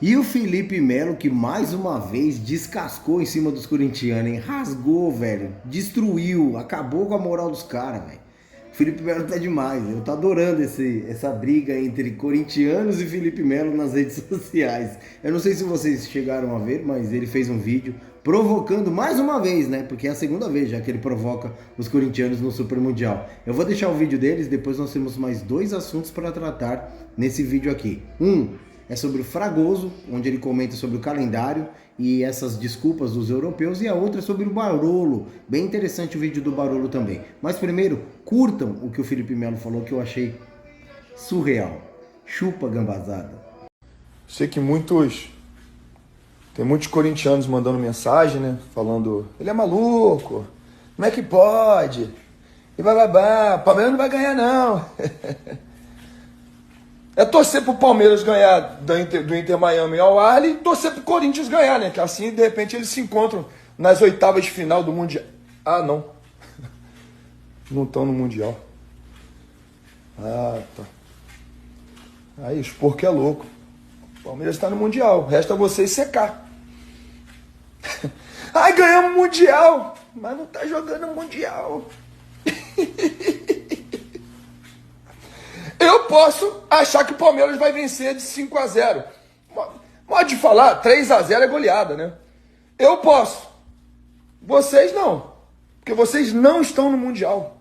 E o Felipe Melo, que mais uma vez descascou em cima dos corintianos, hein? Rasgou, velho. Destruiu, acabou com a moral dos caras, velho. O Felipe Melo tá demais. Eu tô adorando essa briga entre corintianos e Felipe Melo nas redes sociais. Eu não sei se vocês chegaram a ver, mas ele fez um vídeo provocando mais uma vez, né? Porque é a segunda vez já que ele provoca os corintianos no Super Mundial. Eu vou deixar o vídeo deles, depois nós temos mais dois assuntos para tratar nesse vídeo aqui. É sobre o Fragoso, onde ele comenta sobre o calendário e essas desculpas dos europeus, e a outra é sobre o Barolo. Bem interessante o vídeo do Barolo também. Mas primeiro, curtam o que o Felipe Melo falou, que eu achei surreal. Chupa gambazada. Sei que tem muitos corintianos mandando mensagem, né? Falando, ele é maluco, como é que pode? E bababá, o Palmeiras não vai ganhar não. É torcer pro Palmeiras ganhar do Inter Miami ao Arley e torcer pro Corinthians ganhar, né? Que assim, de repente, eles se encontram nas oitavas de final do Mundial. Ah, não. Não estão no Mundial. Ah, tá. Aí, os porcos é louco. O Palmeiras está no Mundial. Resta vocês secar. Ai, ganhamos o Mundial. Mas não tá jogando o Mundial. Eu posso achar que o Palmeiras vai vencer de 5-0. Modo de falar, 3-0 é goleada, né? Eu posso. Vocês não. Porque vocês não estão no Mundial.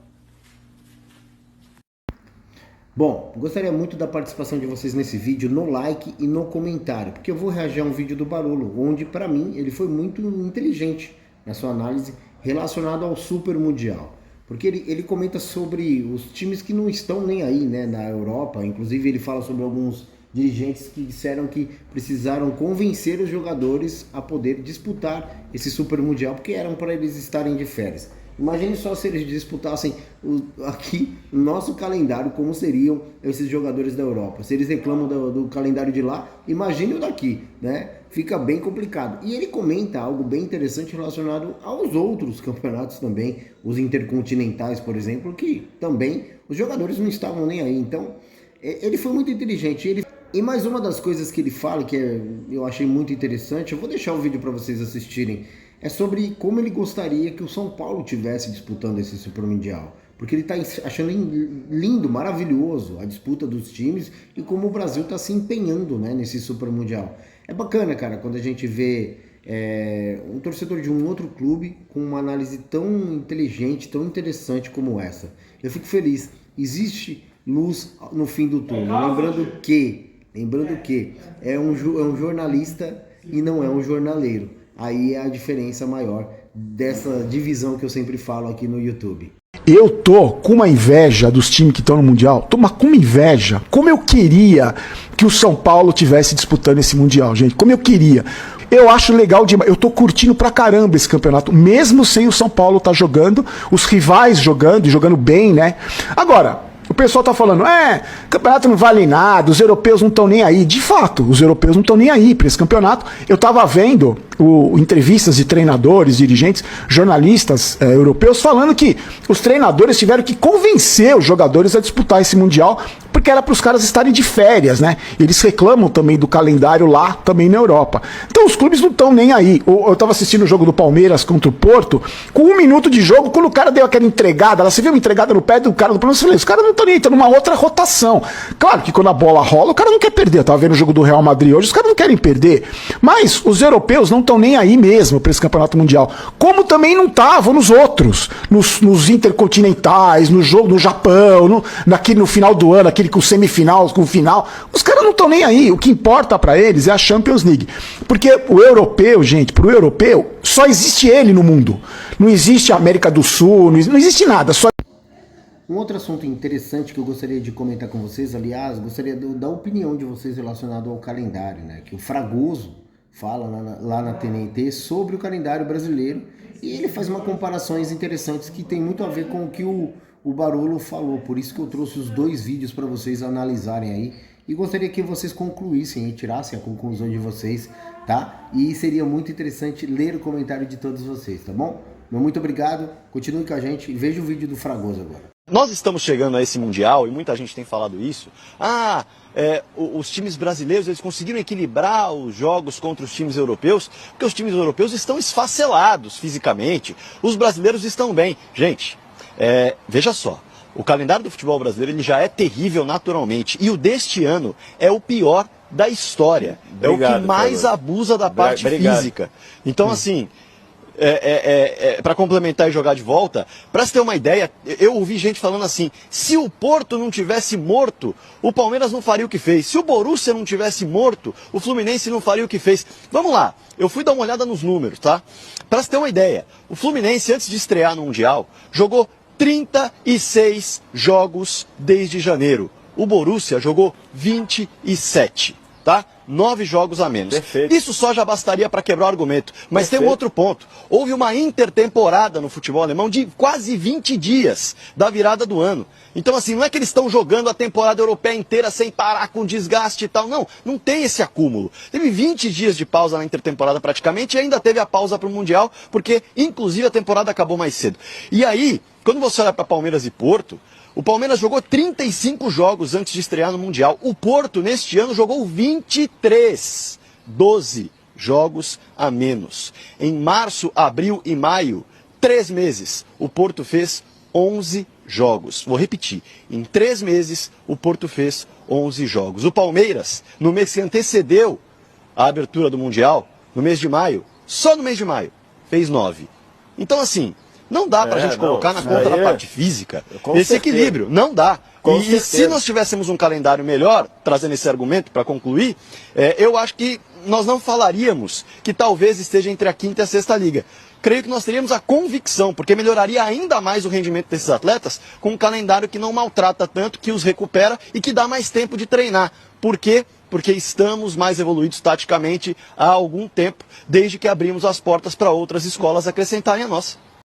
Bom, gostaria muito da participação de vocês nesse vídeo, no like e no comentário, porque eu vou reagir a um vídeo do Barolo, onde para mim ele foi muito inteligente na sua análise relacionado ao Super Mundial. Porque ele comenta sobre os times que não estão nem aí, né, na Europa. Inclusive ele fala sobre alguns dirigentes que disseram que precisaram convencer os jogadores a poder disputar esse Super Mundial, porque eram para eles estarem de férias. Imagine só se eles disputassem aqui no nosso calendário, como seriam esses jogadores da Europa. Se eles reclamam do calendário de lá, imagine o daqui, né? Fica bem complicado. E ele comenta algo bem interessante relacionado aos outros campeonatos também, os intercontinentais, por exemplo, que também os jogadores não estavam nem aí. Então, ele foi muito inteligente. E mais uma das coisas que ele fala, que eu achei muito interessante, eu vou deixar o vídeo para vocês assistirem, é sobre como ele gostaria que o São Paulo tivesse disputando esse Super Mundial. Porque ele está achando lindo, maravilhoso a disputa dos times e como o Brasil está se empenhando, né, nesse Super Mundial. É bacana, cara, quando a gente vê um torcedor de um outro clube com uma análise tão inteligente, tão interessante como essa. Eu fico feliz. Existe luz no fim do túnel. Lembrando que é um jornalista e não é um jornaleiro. Aí é a diferença maior dessa divisão que eu sempre falo aqui no YouTube. Eu tô com uma inveja dos times que estão no Mundial. Tô com uma inveja. Como eu queria que o São Paulo tivesse disputando esse Mundial, gente. Como eu queria. Eu acho legal demais. Eu tô curtindo pra caramba esse campeonato, mesmo sem o São Paulo tá jogando, os rivais jogando e jogando bem, né? Agora, o pessoal tá falando, campeonato não vale nada, os europeus não estão nem aí. De fato, os europeus não estão nem aí para esse campeonato. Eu tava vendo entrevistas de treinadores, dirigentes, jornalistas europeus falando que os treinadores tiveram que convencer os jogadores a disputar esse Mundial, porque era para os caras estarem de férias, né? Eles reclamam também do calendário lá, também na Europa. Então os clubes não estão nem aí. Eu tava assistindo o jogo do Palmeiras contra o Porto, com 1 minuto de jogo, quando o cara deu aquela entregada, você viu uma entregada no pé do cara do Palmeiras, eu falei, os caras não estão nem aí, estão numa outra rotação. Claro que quando a bola rola, o cara não quer perder. Eu tava vendo o jogo do Real Madrid hoje, os caras não querem perder. Mas os europeus não estão nem aí mesmo para esse campeonato mundial. Como também não estavam nos outros, nos intercontinentais, no jogo no Japão, no final do ano, aquele com semifinal, com final. Os caras não estão nem aí. O que importa para eles é a Champions League. Porque o europeu, gente, pro europeu, só existe ele no mundo. Não existe a América do Sul, não existe nada. Um outro assunto interessante que eu gostaria de comentar com vocês, aliás, gostaria da opinião de vocês relacionado ao calendário, né? Que o Fragoso fala lá na TNT sobre o calendário brasileiro e ele faz uma comparações interessantes que tem muito a ver com o que o Barolo falou. Por isso que eu trouxe os dois vídeos para vocês analisarem aí e gostaria que vocês concluíssem e tirassem a conclusão de vocês, tá? E seria muito interessante ler o comentário de todos vocês, tá bom? Muito obrigado, continue com a gente e veja o vídeo do Fragoso agora. Nós estamos chegando a esse Mundial, e muita gente tem falado isso, os times brasileiros eles conseguiram equilibrar os jogos contra os times europeus, porque os times europeus estão esfacelados fisicamente, os brasileiros estão bem. Gente, veja só, o calendário do futebol brasileiro ele já é terrível naturalmente, e o deste ano é o pior da história. Obrigado, é o que mais Carlos. abusa da parte física. Então, assim... para complementar e jogar de volta, para você ter uma ideia, eu ouvi gente falando assim, se o Porto não tivesse morto, o Palmeiras não faria o que fez. Se o Borussia não tivesse morto, o Fluminense não faria o que fez. Vamos lá, eu fui dar uma olhada nos números, tá? Para você ter uma ideia, o Fluminense, antes de estrear no Mundial, jogou 36 jogos desde janeiro. O Borussia jogou 27, tá? 9 jogos a menos. Perfeito. Isso só já bastaria para quebrar o argumento. Mas Perfeito. tem um outro ponto. Houve uma intertemporada no futebol alemão de quase 20 dias da virada do ano. Então, assim, não é que eles estão jogando a temporada europeia inteira sem parar com desgaste e tal. Não, não tem esse acúmulo. Teve 20 dias de pausa na intertemporada praticamente e ainda teve a pausa para o Mundial, porque, inclusive, a temporada acabou mais cedo. E aí, quando você olha para Palmeiras e Porto, o Palmeiras jogou 35 jogos antes de estrear no Mundial. O Porto, neste ano, jogou 23. 12 jogos a menos. Em março, abril e maio, 3 meses, o Porto fez 11 jogos. Vou repetir. Em 3 meses, o Porto fez 11 jogos. O Palmeiras, no mês que antecedeu a abertura do Mundial, no mês de maio, só no mês de maio, fez 9. Então, assim... Não dá pra gente colocar na conta da parte física esse equilíbrio. Não dá. E se nós tivéssemos um calendário melhor, trazendo esse argumento para concluir, eu acho que nós não falaríamos que talvez esteja entre a quinta e a sexta liga. Creio que nós teríamos a convicção, porque melhoraria ainda mais o rendimento desses atletas com um calendário que não maltrata tanto, que os recupera e que dá mais tempo de treinar. Por quê? Porque estamos mais evoluídos taticamente há algum tempo, desde que abrimos as portas para outras escolas acrescentarem a nossa.